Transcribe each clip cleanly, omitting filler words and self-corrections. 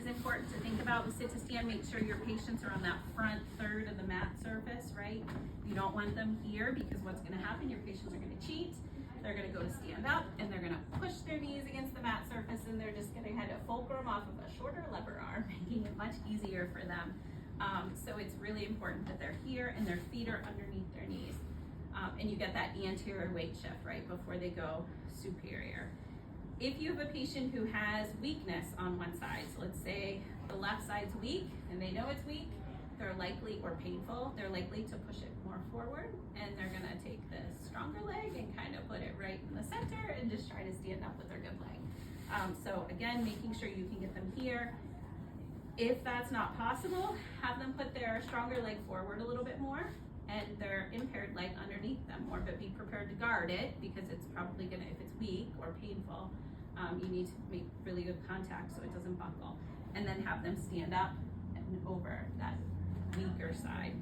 is important to think about with sit to stand. Make sure your patients are on that front third of the mat surface, right? You don't want them here, because what's gonna happen, your patients are gonna cheat. They're gonna go to stand up and they're gonna push their knees against the mat surface, and they're just gonna kind of fulcrum off of a shorter lever arm, making it much easier for them. So it's really important that they're here and their feet are underneath their knees. And you get that anterior weight shift right before they go superior. If you have a patient who has weakness on one side, so let's say the left side's weak and they know it's weak, they're likely, or painful, they're likely to push it more forward, and they're gonna take the stronger leg and kind of put it right in the center and just try to stand up with their good leg. So again, making sure you can get them here. If that's not possible, have them put their stronger leg forward a little bit more and their impaired leg underneath them more, but be prepared to guard it, because it's probably gonna, if it's weak or painful, you need to make really good contact so it doesn't buckle. And then have them stand up and over that weaker side.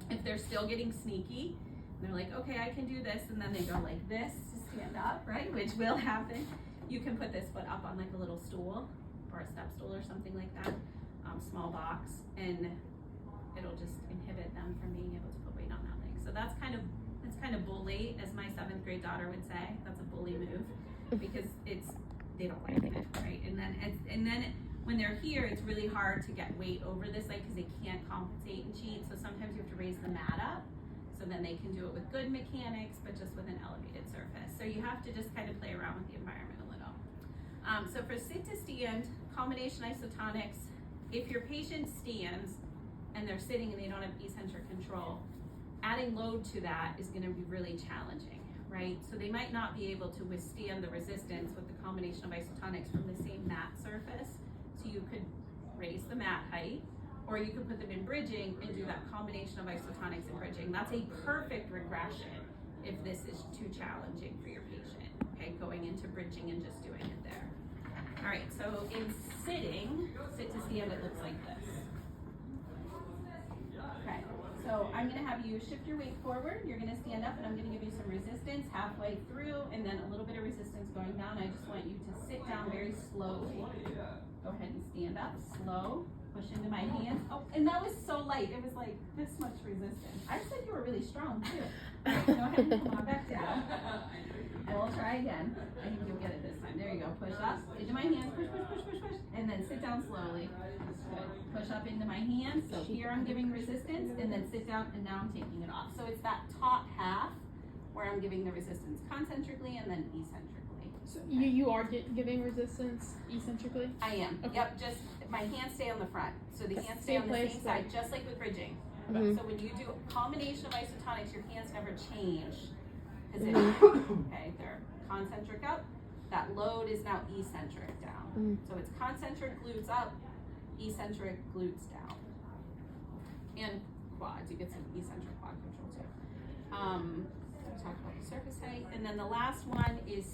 If they're still getting sneaky, they're like, okay, I can do this, and then they go like this to stand up, right, which will happen. You can put this foot up on like a little stool or a step stool or something like that, small box, and it'll just inhibit them from being able to put weight on that leg. So that's kind of bully, as my 7th grade daughter would say. That's a bully move, because they don't like it, right? And then when they're here, it's really hard to get weight over this leg because they can't compensate and cheat. So sometimes you have to raise the mat up, so then they can do it with good mechanics, but just with an elevated surface. So you have to just kind of play around with the environment a little. So for sit to stand, combination isotonics, if your patient stands and they're sitting and they don't have eccentric control, adding load to that is gonna be really challenging, right? So they might not be able to withstand the resistance with the combination of isotonics from the same mat surface. So you could raise the mat height, or you could put them in bridging and do that combination of isotonics and bridging. That's a perfect regression if this is too challenging for your patient, okay? Going into bridging and just doing it there. All right, so in sitting, sit to stand, it looks like this. Okay, so I'm gonna have you shift your weight forward. You're gonna stand up, and I'm gonna give you some resistance halfway through, and then a little bit of resistance going down. I just want you to sit down very slowly. Go ahead and stand up, slow, push into my hands. Oh, and that was so light. It was like this much resistance. I said you were really strong too. All right, go ahead and come on back down. And we'll try again. I think you'll get it this time. There you go. Push up into my hands. Push, push, push, push, push. And then sit down slowly. Good. Push up into my hands. So here I'm giving resistance, and then sit down, and now I'm taking it off. So it's that top half where I'm giving the resistance concentrically and then eccentrically. So you are giving resistance eccentrically? I am. Okay. Yep. Just my hands stay on the front. So the hands stay on the same side, just like with bridging. Mm-hmm. So when you do a combination of isotonics, your hands never change position. Okay, they're concentric up. That load is now eccentric down. So it's concentric glutes up, eccentric glutes down. And quads, you get some eccentric quad control too. We talked about the surface height. And then the last one is